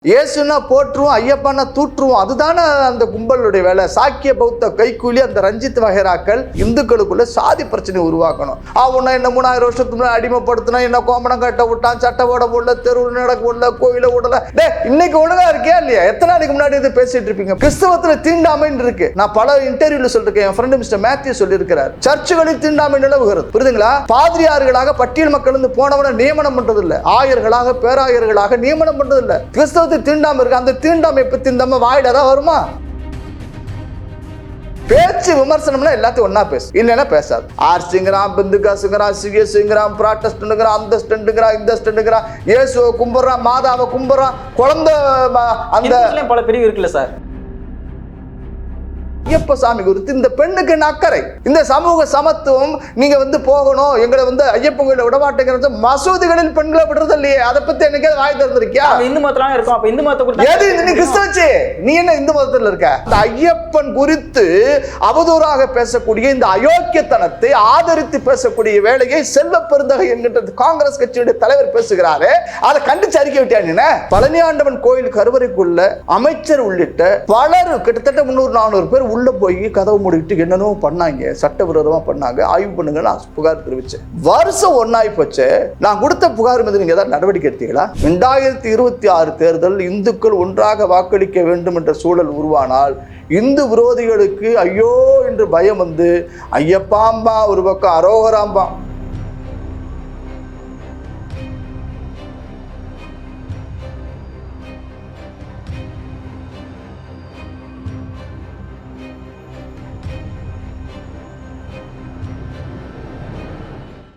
இயேசுனா போற்றுவோம், ஐயப்பனா தூற்றுவோம். அதுதானே அந்த கும்பலுடைய வேலை. சாக்கிய பௌத்த கைக்கூலி அந்த ரஞ்சித் வகைராக்கள் இந்துக்களுக்குள்ள சாதி பிரச்சனை உருவாக்கணும். அவனை என்ன 3000 வருஷத்துக்கு முன்னாடி அடிமைப்படுத்தினா, என்ன கோமணம் கட்ட விட்டான், சட்டை ஓட விடல, தெருவில் நடக்க விடல, கோயில விடல. இன்னைக்கு ஒழுங்கா இருக்கியா இல்லையா? எத்தனை நாளைக்கு முன்னாடி இது பேசிட்டு இருப்பீங்க? கிறிஸ்தவத்துல தீண்டாமைன்னு இருக்கு. நான் பல இன்டர்வியூல சொல்லிருக்கேன். என் ஃப்ரெண்ட் மிஸ்டர் மேத்யூ சொல்லியிருக்கிறார், சர்ச்சுகளில் தீண்டாமை நிலவுகிறது. புரியுதுங்களா? பாதிரியார்களாக பட்டியல் மக்கள் இருந்து போனவனை நியமனம் பண்றது இல்ல, ஆயர்களாக பேராயர்களாக நியமனம் பண்றது இல்ல. கிறிஸ்தவத்தை தீண்டாமை இருக்கு. அந்த தீண்டாமை பத்தி இந்த வாயில தான் வருமா? பேச்சு விமர்சனம்னா எல்லாத்தையும் ஒன்னா பேசு, இல்லைன்னா பேசாது. ஆர்சிங்கிறான், பிந்துகாசுங்கிறான், சிஎஸ்ங்கிறான், ப்ராட்டஸ்டன்ட்ங்கிறான், அந்த ஸ்டண்டுங்கிறான், இந்த ஸ்டண்டுங்கிறான், இயேசுவை கும்பிடுறான், மாதாவை கும்பிடுறான், குழந்தை அந்த பல பிரிவு இருக்குல்ல சார். ஐயப்ப சாமி குறித்து இந்த பெண்ணுக்கு என்ன அக்கறை? இந்த சமூக சமத்துவம் நீங்க போகணும், எங்களை ஐயப்பன் கோயில விடமாட்டேங்கிறது. மசூதிகளில் பெண்களை விடுறது இல்லையே, அதை பத்தி எனக்கு வாய் திறந்திருக்கியா? இந்து மதத்துல இருக்கும். அப்ப இந்து மதத்தை எது நீ கிறிஸ்தவச்சு? நீ என்ன இந்து மதத்தில் இருக்க? இந்த ஐயப்பன் குறித்து அவதூறாக பேசக்கூடிய இந்த அயோக்கியத்தனத்தை ஆதரித்து பேசக்கூடிய வேலையை செல்வ பெருந்தகை என்கின்ற காங்கிரஸ் கட்சியுடைய தலைவர் பேசுகிறாரு. அதை கண்டிச்சு அறிக்கை விட்டியா? பழனி ஆண்டவன் கோயில் கருவறைக்குள்ள அமைச்சர் உள்ளிட்ட பலர் கிட்டத்தட்ட 300-400 பேர் உள்ள போய் கதவு மூடிட்டு என்னென்னோ பண்ணாங்க, சட்டவிரோதமா பண்ணாங்க, ஆய்வு பண்ணுங்க நான் புகார் தெரிவிச்சேன். வருஷம் ஒன்னாய் போச்சு. நான் கொடுத்த புகார் மீது நீங்க ஏதாவது நடவடிக்கை எடுத்தீங்களா? 2026 தேர்தல் இந்துக்கள் ஒன்றாக வாக்களிக்க வேண்டும் என்ற சூழல் உருவானால் இந்து விரோதிகளுக்கு ஐயோ என்று பயம் ஐயப்பாம்பா ஒரு பக்கம், அரோகராம்பா.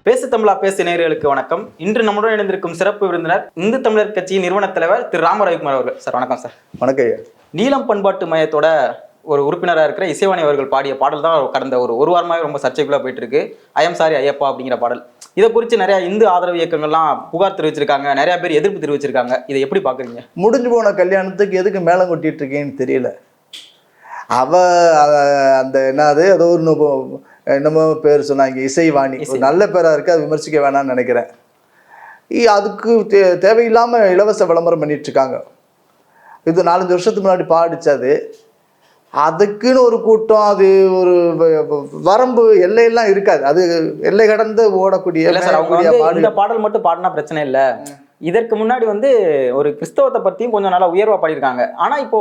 பேசு தமிழா பேசு நேயர்களுக்கு வணக்கம். இன்று நம்முடன் இணைந்திருக்கும் சிறப்பு விருந்தினர் இந்து தமிழர் கட்சியின் நிறுவன தலைவர் திரு ராம ரவிக்குமார் அவர்கள். சார் வணக்கம். சார் வணக்கம். நீலம் பண்பாட்டு மையத்தோட ஒரு உறுப்பினராக இருக்கிற இசைவாணி அவர்கள் பாடிய பாடல் தான் கடந்த ஒரு வாரமாகவே ரொம்ப சர்ச்சைக்குள்ள போயிட்டு இருக்கு. ஐயம் சாரி ஐயப்பா அப்படிங்கிற பாடல். இதை குறித்து நிறைய இந்து ஆதரவு இயக்கங்கள்லாம் புகார் தெரிவிச்சிருக்காங்க, நிறைய பேர் எதிர்ப்பு தெரிவிச்சிருக்காங்க. இதை எப்படி பாக்குறீங்க? முடிஞ்சு போன கல்யாணத்துக்கு எதுக்கு மேலம் கொட்டிட்டு இருக்கேன்னு தெரியல. அந்த என்னது ஏதோ ஒரு என்னமோ பேர் சொன்னாங்க, இசைவாணி. ஒரு நல்ல பேரா இருக்கு, அது விமர்சிக்க வேணாம்னு நினைக்கிறேன். அதுக்கு தேவையில்லாம இலவச விளம்பரம் பண்ணிட்டு இருக்காங்க. இது 4-5 வருஷத்துக்கு முன்னாடி பாடிச்சது. அதுக்குன்னு ஒரு கூட்டம், அது ஒரு வரம்பு எல்லையெல்லாம் இருக்காது. அது எல்லை கடந்து ஓடக்கூடிய இந்த பாடல் மட்டும் பாடினா பிரச்சனை இல்லை. இதற்கு முன்னாடி ஒரு கிறிஸ்தவத்தை பத்தியும் கொஞ்சம் நல்லா உயர்வா பாடியிருக்காங்க. ஆனா இப்போ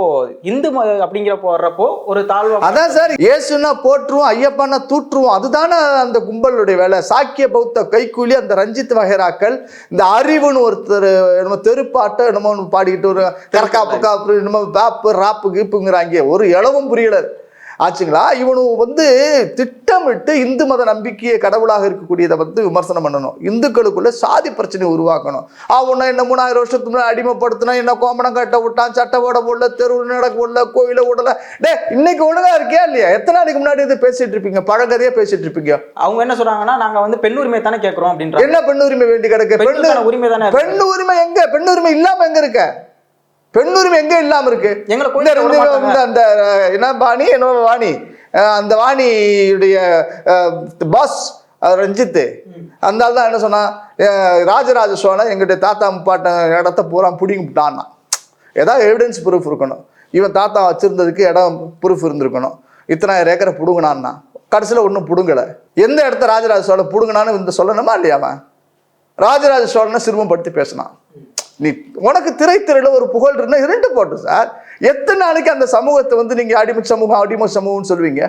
இந்து அப்படிங்கிற போடுறப்போ ஒரு தாழ்வா. அதான் சார், இயேசுனா போற்றுவோம், ஐயப்பனா தூற்றுவோம். அதுதானே அந்த கும்பலுடைய வேலை. சாக்கிய பௌத்த கைக்கூலி அந்த ரஞ்சித் வகைராக்கள் இந்த அறிவுன்னு ஒருத்தர் நம்ம தெருப்பாட்டை என்னமோ பாடிக்கிட்டு ஒரு கரக்காப்பு காப்பு என்னமோ பேப்பு ராப்பு கீப்புங்கிறாங்க. ஒரு இளவும் புரியல ஆச்சுங்களா? இவனு திட்டமிட்டு இந்து மத நம்பிக்கையை கடவுளாக இருக்கக்கூடியதை விமர்சனம் பண்ணணும். இந்துக்களுக்குள்ள சாதி பிரச்சனை உருவாக்கணும். அவனை என்ன 3000 வருஷத்துக்கு முன்னாடி அடிமைப்படுத்தினா, என்ன கோமணம் கட்ட விட்டான், சட்டை ஓட விடல, தெருவில் நடக்க விடல, கோயில விடல. இன்னைக்கு ஒழுங்கா இருக்கியா இல்லையா? எத்தனை நாளைக்கு முன்னாடி இது பேசிட்டு இருப்பீங்க? பழங்கதையா பேசிட்டு இருப்பீங்க. அவங்க என்ன சொல்றாங்கன்னா, நாங்க பெண் உரிமை தானே கேட்கிறோம் அப்படின்ற. என்ன பெண் உரிமை வேண்டி கிடக்கு? உரிமை தானே. பெண் உரிமை எங்க? பெண் உரிமை இல்லாம எங்க இருக்க? பெண்ணுரிமை எங்க இல்லாம இருக்கு? அந்த என்ன பாணி என்ன வாணி, அந்த வாணியுடைய பாஸ் ரஞ்சித், அந்த ஆள் தான் என்ன சொன்னா, ராஜராஜ சோழன் எங்கிட்ட தாத்தா முப்பாட்ட இடத்த பூரா பிடிங்கிட்டான்னா. ஏதாவது எவிடன்ஸ் ப்ரூஃப் இருக்கணும். இவன் தாத்தா வச்சிருந்ததுக்கு இடம் ப்ரூஃப் இருந்திருக்கணும். இத்தனை ஏக்கரை பிடுங்கினான்னா கடைசியில் ஒன்றும் பிடுங்கலை. எந்த இடத்த ராஜராஜ சோழன் பிடுங்கினான்னு சொல்லணுமா இல்லையாமா? ராஜராஜ சோழனை சிறுமப்படுத்தி பேசினான். நீ உனக்கு திரைத்திரையில ஒரு புகழ் இருந்தா இரண்டு போட்டு சார். எத்தனை நாளைக்கு அந்த சமூகத்தை நீங்க அடிமை சமூகம்னு சொல்லுவீங்க?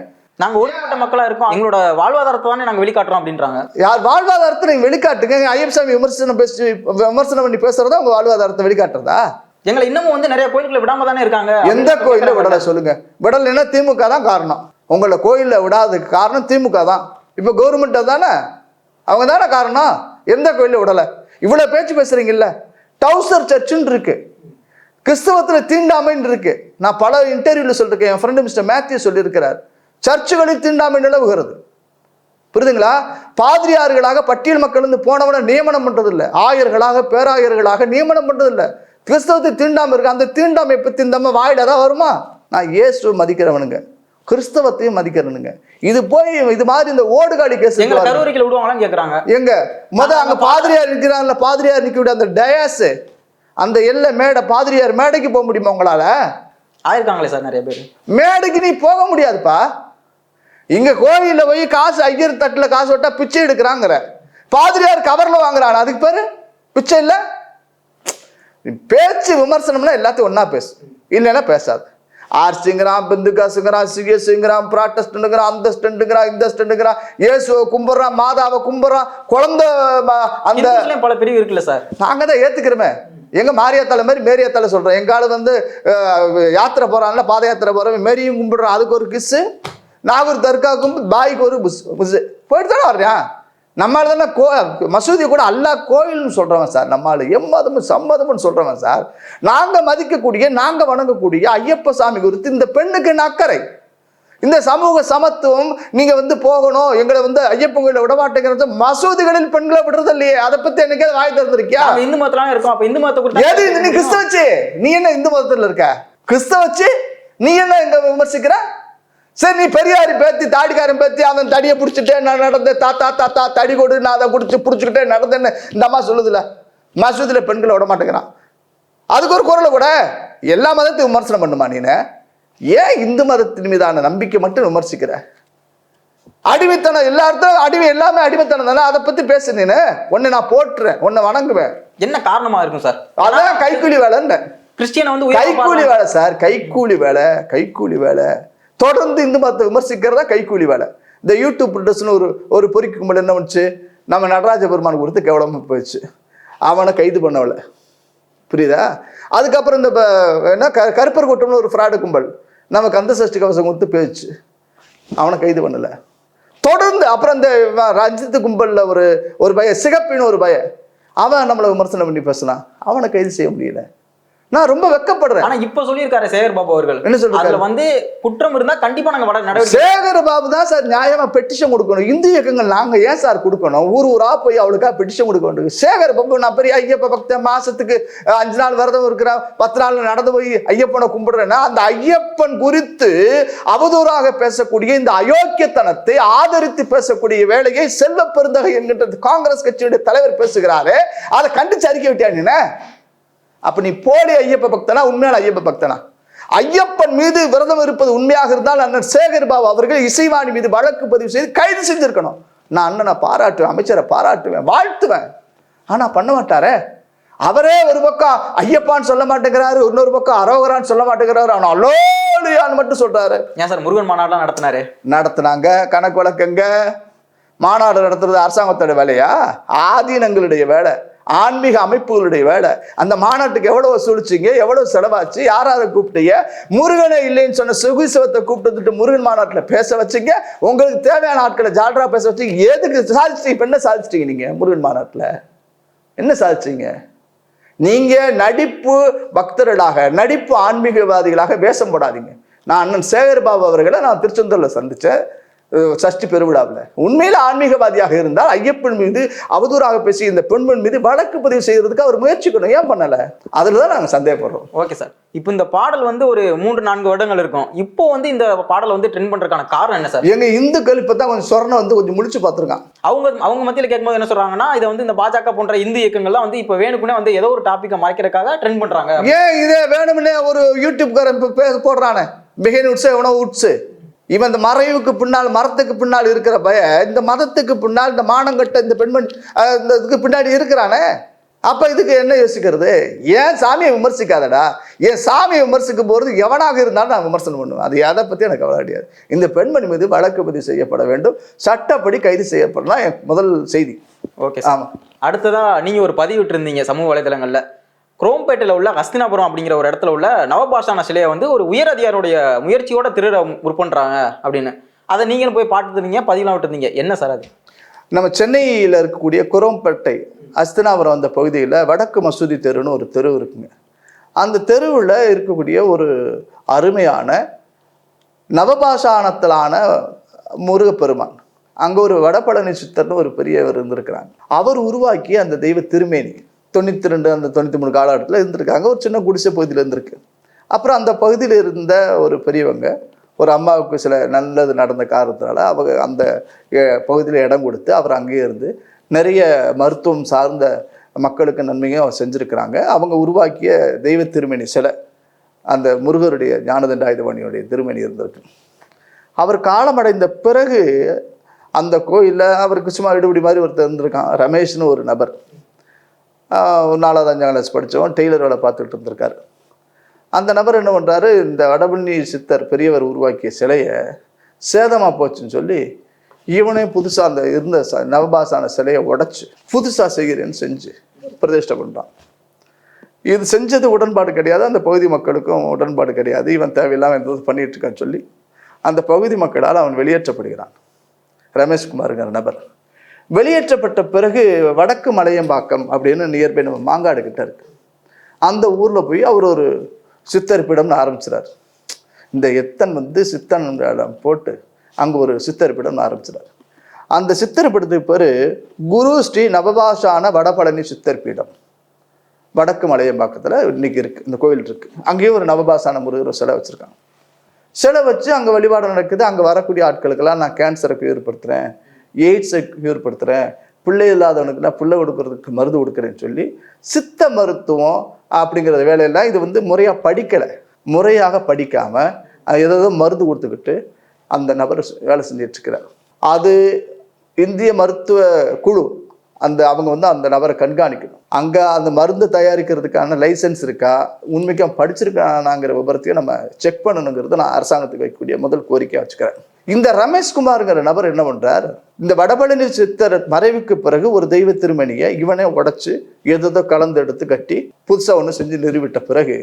நாங்க ஒடுக்கப்பட்ட மக்களா இருக்கோம், எங்களோட வாழ்வாதாரத்தை தானே நாங்க வெளிக்காட்டுறோம் அப்படின்றாங்க. யார் வாழ்வாதாரத்தை நீங்க வெளிக்காட்டுங்க? ஐயப்பசாமி விமர்சனம் பண்ணி பேசுறதா உங்க வாழ்வாதாரத்தை வெளிக்காட்டுறதா? எங்களை இன்னமும் நிறைய கோயில்களை விடாம தானே இருக்காங்க. எந்த கோயில விடல சொல்லுங்க? விடலைன்னா திமுக தான் காரணம். உங்களை கோயில்ல விடாததுக்கு காரணம் திமுக தான். இப்ப கவர்மெண்ட் தானே, அவங்க தானே காரணம். எந்த கோயில விடல? இவ்வளவு பேச்சு பேசுறீங்கல்ல. டவுசர் சர்ச்சுன்னு இருக்கு, கிறிஸ்தவத்துல தீண்டாமைன்னு இருக்கு. நான் பல இன்டர்வியூல சொல்லிருக்கேன். என் ஃப்ரெண்ட் மிஸ்டர் மேத்யூ சொல்லியிருக்கிறார், சர்ச்சுகளில் தீண்டாமை நிலவுகிறது. புரியுதுங்களா? பாதிரியார்களாக பட்டியல் மக்கள் இருந்து போனவனை நியமனம் பண்றது இல்லை, ஆயர்களாக பேராயர்களாக நியமனம் பண்றது இல்லை. கிறிஸ்தவத்தை தீண்டாமை இருக்கு. அந்த தீண்டாமை பத்தி இந்த வாயில தான் வருமா? நான் இயேசு மதிக்கிறவனுங்க, கிறிஸ்தவத்தையும் மதிக்கிறனுங்க. இது போய் இது மாதிரி இந்த ஓடுகாடி கேஸ் விடுவாங்களான்னு கேக்குறாங்க. எங்க அங்க பாதிரியார் இருக்கிறாங்கல்ல, பாதிரியார் நிக்க விட அந்த டயாஸ், அந்த எல்லை மேடை பாதிரியார் மேடைக்கு போக முடியுமா உங்களால? ஆயிருக்காங்களே சார் நிறைய பேர். மேடைக்கு நீ போக முடியாதுப்பா. இங்க கோவில்ல போய் காசு ஐயர் தட்டுல காசு விட்டா பிச்சை எடுக்கிறாங்கிற, பாதிரியார் கவர்ல வாங்குறான், அதுக்கு பேரு பிச்சை இல்ல? பேச்சு விமர்சனம்னா எல்லாத்தையும் ஒன்னா பேசு, இல்லைன்னா பேசாது. ஆர்சிங்கிறான், பிந்துகாசுங்கிறான், சிஎஸ்ங்கிறான், ப்ராட்டஸ்டன்ட்ங்கிறான், அந்த ஸ்டண்டுங்கிறான், இந்த ஸ்டண்டுங்கிறான், இயேசுவை கும்பிடுறான், மாதாவை கும்பிடுறான், குழந்தை அந்த பல பிரிவு இருக்குல்ல சார். நாங்க தான் ஏத்துக்கிறோமே. எங்க மாரியாத்தால மாதிரி மேரியாத்தால சொல்றோம். எங்க ஆளு வந்து யாத்திரை போறான்ல, பாத யாத்திரை போறவன் மேரியும் கும்பிடுறான், அதுக்கு ஒரு கிஸ்ஸு. நாகூர் தர்காவுக்கும் பாய்க்கு ஒரு புஸ் போயிட்டு தானே வர்றான். நம்மளால தானே மசூதி கூட அல்லா கோயில்னு சொல்றவன் சார். நம்மளால எம்மதமும் சம்மதம்னு சொல்றவன் சார். நாங்க மதிக்கக்கூடிய, நாங்க வணங்கக்கூடிய ஐயப்ப சாமி குறித்து இந்த பெண்ணுக்கு என்ன அக்கறை? இந்த சமூக சமத்துவம் நீங்க வந்து போகணும், எங்களை வந்து ஐயப்பன் கோயில விட மாட்டேங்கிறது, மசூதிகளில் பெண்களை விடுறது இல்லையே, அதை பத்தி என்னைக்கே வாய் திறந்திருக்கியா? இந்து மதத்துல இருக்கோம். அப்ப இந்து மதத்தை எது நீ கிறிஸ்தவச்சு? நீ என்ன இந்து மதத்துல இருக்க? கிறிஸ்தவச்சு நீ என்ன இங்க விமர்சிக்கிற? சரி, நீ பெரியாரி பேத்தி, தாடிக்காரன் பேத்தி, அவன் தடியை பிடிச்சிட்டே நான் நடந்தேன், தாத்தா தாத்தா தடி கொடு, நான் அதை பிடிச்சிக்கிட்டே நடந்தேன்னு இந்த அம்மா சொல்லுதுல. மசூதியில பெண்களை விட மாட்டேங்கிறான், அதுக்கு ஒரு குரலை கூட. எல்லா மதத்தையும் விமர்சனம் பண்ணுமா நீனு? ஏன் இந்து மதத்தின் மீதான நம்பிக்கை மட்டும் விமர்சிக்கிற? அடிமைத்தனம் எல்லாத்தையும் எல்லாமே அடிமைத்தனம் தானே, அதை பத்தி பேசு நீனு. உன்னை நான் போட்டுறேன், உன்னை வணங்குவேன். என்ன காரணமா இருக்கும் சார்? அதான் கைக்கூலி வேலைன்னு. கிறிஸ்டியனை வந்து கைக்கூலி வேலை சார், கைக்கூலி வேலை, கைக்கூலி வேலை. தொடர்ந்து இந்து மதத்தை விமர்சிக்கிறதா கைக்கூலி வேலை. இந்த யூடியூப் ப்ரொடக்ஷன் ஒரு பொறிக்கு கும்பல் என்ன வந்துச்சு, நம்ம நடராஜ பெருமான் கொடுத்து கேவலமாக போயிடுச்சு, அவனை கைது பண்ணவல, புரியுதா? அதுக்கப்புறம் இந்த என்ன கருப்பர் கூட்டம்னு ஒரு ஃப்ராடு கும்பல் நம்ம கந்த சஷ்டி கவசம் கொடுத்து போயிடுச்சு, அவனை கைது பண்ணல. தொடர்ந்து அப்புறம் இந்த ரஞ்சித் கும்பல்ல ஒரு பய, சிகப்பின்னு ஒரு பய, அவன் நம்மளை விமர்சனம் பண்ணி பேசலாம், அவனை கைது செய்ய முடியல. நான் ரொம்ப வெக்கப்படுறேன். ஆனா இப்ப சொல்லியிருக்காரு சேகர் பாபு அவர்கள், என்ன சொல்றாரு? அதுல வந்து குற்றம் இருந்தா கண்டிப்பா நாங்க நடவடிக்கை. சேகர் பாபு தான் சார் நியாயமா பெட்டிஷன் கொடுக்கணும். இந்து இயக்கங்கள் நாங்க ஏன் சார் கொடுக்கணும்? ஊரா போய் அவளுக்கா பெட்டிஷன் கொடுக்க வேண்டும். சேகர் பாபு நான் பெரிய ஐயப்ப பக்தன், மாசத்துக்கு 5 நாள் விரதம் இருக்கிறேன், 10 நாள் நடந்து போய் ஐயப்பனை கும்பிடுறேன்னா, அந்த ஐயப்பன் குறித்து அவதூறாக பேசக்கூடிய இந்த அயோக்கியத்தனத்தை ஆதரித்து பேசக்கூடிய வேலையை செல்வ பெருந்தகை என்கின்ற காங்கிரஸ் கட்சியுடைய தலைவர் பேசுகிறாரு. அதை கண்டிச்சு அறிக்கை விட்டியா நீ? அப்ப நீ போலி ஐயப்ப பக்தனா, உண்மையான ஐயப்ப பக்தனா? ஐயப்பன் மீது விரதம் இருப்பது உண்மையாக இருந்தால் அண்ணன் சேகர் பாபு அவர்கள் இசைவாணி மீது வழக்கு பதிவு செய்து கைது செஞ்சிருக்கணும். நான் அண்ணனை பாராட்டுவேன், அமைச்சரை பாராட்டுவேன், வாழ்த்துவேன். ஆனா பண்ண மாட்டாரே. அவரே ஒரு பக்கம் ஐயப்பான்னு சொல்ல மாட்டேங்கிறாரு, இன்னொரு பக்கம் அரோகரான்னு சொல்ல மாட்டேங்கிறாரு, அவன் அலோலியான்னு மட்டும் சொல்றாரு. ஏன் சார் முருகன் மாநாடுலாம் நடத்தினாங்க, கணக்கு வழக்கங்க. மாநாடு நடத்துறது அரசாங்கத்தோட வேலையா? ஆதீனங்களுடைய வேலை, ஆன்மீக அமைப்புகளுடைய வேலை. அந்த மாநாட்டுக்கு எவ்வளவு வசூலிச்சிங்க, எவ்வளவு செலவாச்சு, யாராவது கூப்பிட்டீங்க? முருகனே இல்லைன்னு சொன்ன சுகுசிவத்தை கூப்பிட்டு முருகன் மாநாட்டில் பேச வச்சிங்க. உங்களுக்கு தேவையான ஆட்களை ஜால்ரா பேச வச்சிங்க. எதுக்கு சாதிச்சிட்டீங்க? என்ன சாதிச்சிட்டீங்க நீங்க முருகன் மாநாட்டில்? என்ன சாதிச்சிங்க நீங்க? நடிப்பு பக்தர்களாக, நடிப்பு ஆன்மீகவாதிகளாக வேஷம் போடாதீங்க. நான் அண்ணன் சேகர் பாபு அவர்களை நான் திருச்செந்தூர்ல சந்திச்சேன், சஷ்டி பெருவிழாவில். உண்மையில ஆன்மீகவாதியாக இருந்தால் ஐயப்பன் மீது அவதூறாக பேசி இந்த பெண்மண் மீது வழக்கு பதிவு செய்யறதுக்கு அவர் முயற்சிக்கணும். ஏன் பண்ணல? அதுலதான் நாங்க சந்தேகப்படுறோம். ஓகே சார், இப்போ இந்த பாடல் வந்து ஒரு 3-4 வருடங்கள் இருக்கும். இப்போ வந்து இந்த பாடல் வந்து ட்ரெண்ட் பண்றதுக்கான காரணம் என்ன சார்? எங்க இந்துக்கள் இப்பதான் கொஞ்சம் சொரணை வந்து கொஞ்சம் முழிச்சு பார்த்துருக்கான். அவங்க மத்தியில் கேட்கும்போது என்ன சொல்றாங்கன்னா, இதை வந்து இந்த பாஜக போன்ற இந்து இயக்கங்கள்லாம் வந்து இப்போ வேணுக்குனே வந்து ஏதோ ஒரு டாபிக்கை மறைக்கிறதுக்காக ட்ரெண்ட் பண்றாங்க. ஏன் இதே வேணும்னே ஒரு யூடியூப்காரன் போடுறானே, பிகைன் உட்ஸ் உணவு உட்ஸ். இவன் இந்த மறைவுக்கு பின்னால், மரத்துக்கு பின்னால் இருக்கிற பய, இந்த மதத்துக்கு பின்னால், இந்த மானங்கட்ட இந்த பெண்மணி இதுக்கு பின்னாடி இருக்கிறானே. அப்ப இதுக்கு என்ன யோசிக்கிறது? ஏன் சாமியை விமர்சிக்காதடா? ஏன் சாமியை விமர்சிக்கும் போது எவனாக இருந்தாலும் நான் விமர்சனம் பண்ணுவேன். அது எதை பத்தி எனக்கு கவலை கிடையாது. இந்த பெண்மணி மீது வழக்கு பதிவு செய்யப்பட வேண்டும், சட்டப்படி கைது செய்யப்படலாம் என் முதல் செய்தி. ஓகே, ஆமா. அடுத்ததா நீங்க ஒரு பதிவிட்டு இருந்தீங்க சமூக வலைதளங்கள்ல, குரோம்பேட்டையில் உள்ள ஹஸ்தினாபுரம் அப்படிங்கிற ஒரு இடத்துல உள்ள நவபாஷான சிலையை வந்து ஒரு உயர் அதிகாரியுடைய முயற்சியோட திருட முற்பண்றாங்க அப்படின்னு. அதை நீங்களும் போய் பார்த்துருந்தீங்க, பதிலாம் விட்டுருந்தீங்க. என்ன சார் அது? நம்ம சென்னையில் இருக்கக்கூடிய குரோம்பேட்டை ஹஸ்தினாபுரம் அந்த பகுதியில் வடக்கு மசூதி தெருன்னு ஒரு தெரு இருக்குங்க. அந்த தெருவில் இருக்கக்கூடிய ஒரு அருமையான நவபாஷானத்திலான முருகப்பெருமான், அங்கே ஒரு வடபழனி சித்தர்னு ஒரு பெரியவர் இருந்திருக்கிறாங்க. அவர் உருவாக்கிய அந்த தெய்வ திருமேனி 92 அந்த 93 காலகட்டத்தில் இருந்திருக்காங்க. ஒரு சின்ன குடிசை பகுதியில் இருந்திருக்கு. அப்புறம் அந்த பகுதியில் இருந்த ஒரு பெரியவங்க, ஒரு அம்மாவுக்கு சில நல்லது நடந்த காரணத்தினால அவங்க அந்த பகுதியில் இடம் கொடுத்து அவர் அங்கேயே இருந்து நிறைய மருத்துவம் சார்ந்த மக்களுக்கு நன்மையும் அவர் செஞ்சுருக்கிறாங்க. அவங்க உருவாக்கிய தெய்வ திருமணி சிலை, அந்த முருகருடைய ஞானதண்டாயுதபாணியுடைய திருமணி இருந்திருக்கு. அவர் காலமடைந்த பிறகு அந்த கோயிலில் அவருக்கு சும்மா இடுபடி மாதிரி ஒருத்தர் இருந்திருக்கான், ரமேஷ்னு ஒரு நபர். 4வது 5ஆம் கிளாஸ் படித்தவன், டெய்லர் வேலை பார்த்துட்டு இருந்திருக்காரு. அந்த நபர் என்ன பண்ணுறாரு, இந்த வடபழனி சித்தர் பெரியவர் உருவாக்கிய சிலையை சேதமாக போச்சுன்னு சொல்லி இவனே புதுசாக அந்த இருந்த நவபாசான சிலையை உடைச்சி புதுசாக செய்கிறேன்னு செஞ்சு பிரதிஷ்டை பண்ணுறான். இது செஞ்சது உடன்பாடு கிடையாது, அந்த பகுதி மக்களுக்கும் உடன்பாடு கிடையாது. இவன் தேவையில்லாமல் எந்த பண்ணிட்டு இருக்கான்னு சொல்லி அந்த பகுதி மக்களால் அவன் வெளியேற்றப்படுகிறான். ரமேஷ்குமாருங்கிற நபர் வெளியேற்றப்பட்ட பிறகு வடக்கு மலையம்பாக்கம் அப்படின்னு நியர்பை நம்ம மாங்காடு கிட்ட இருக்கு, அந்த ஊரில் போய் அவர் ஒரு சித்தரிப்பிடம்னு ஆரம்பிச்சிடார். இந்த எத்தன் வந்து சித்தன் போட்டு அங்கே ஒரு சித்தரிப்பிடம்னு ஆரம்பிச்சிடார். அந்த சித்தரிப்பிடத்துக்கு பேர் குரு ஸ்ரீ நவபாஷான வடபழனி சித்தரிப்பிடம். வடக்கு மலையம்பாக்கத்தில் இன்னைக்கு இருக்குது, இந்த கோயில் இருக்குது. அங்கேயும் ஒரு நவபாசான முருகர் சிலை வச்சுருக்காங்க. சிலை வச்சு அங்கே வழிபாடு நடக்குது. அங்கே வரக்கூடிய ஆட்களுக்கெல்லாம் நான் கேன்சரை கியூர்படுத்துகிறேன், எய்ட்ஸை கியூர்படுத்துகிறேன், பிள்ளை இல்லாதவனுக்குலாம் பிள்ளை கொடுக்கறதுக்கு மருந்து கொடுக்குறேன்னு சொல்லி சித்த மருத்துவம் அப்படிங்கிற வேலையெல்லாம் இது வந்து முறையாக படிக்கலை. முறையாக படிக்காமல் ஏதோ மருந்து கொடுத்துக்கிட்டு அந்த நபர் வேலை செஞ்சிட்ருக்கிறார். அது இந்திய மருத்துவ குழு அவங்க வந்து அந்த நபரை கண்காணிக்கணும். அங்கே அந்த மருந்து தயாரிக்கிறதுக்கான லைசன்ஸ் இருக்கா, உண்மைக்கும் படிச்சிருக்கானாங்கிற விபரத்தையும் நம்ம செக் பண்ணணுங்கிறது நான் அரசாங்கத்துக்கு வைக்கக்கூடிய முதல் கோரிக்கையாக வச்சுக்கிறேன். இந்த ரமேஷ்குமாருங்கிற நபர் என்ன பண்ணுறார், இந்த வடபழனி சித்தர் மறைவுக்கு பிறகு ஒரு தெய்வ திருமணியை இவனே உடைச்சு எதோ கலந்து எடுத்து கட்டி புதுசாக ஒன்று செஞ்சு நிறுவிட்ட பிறகு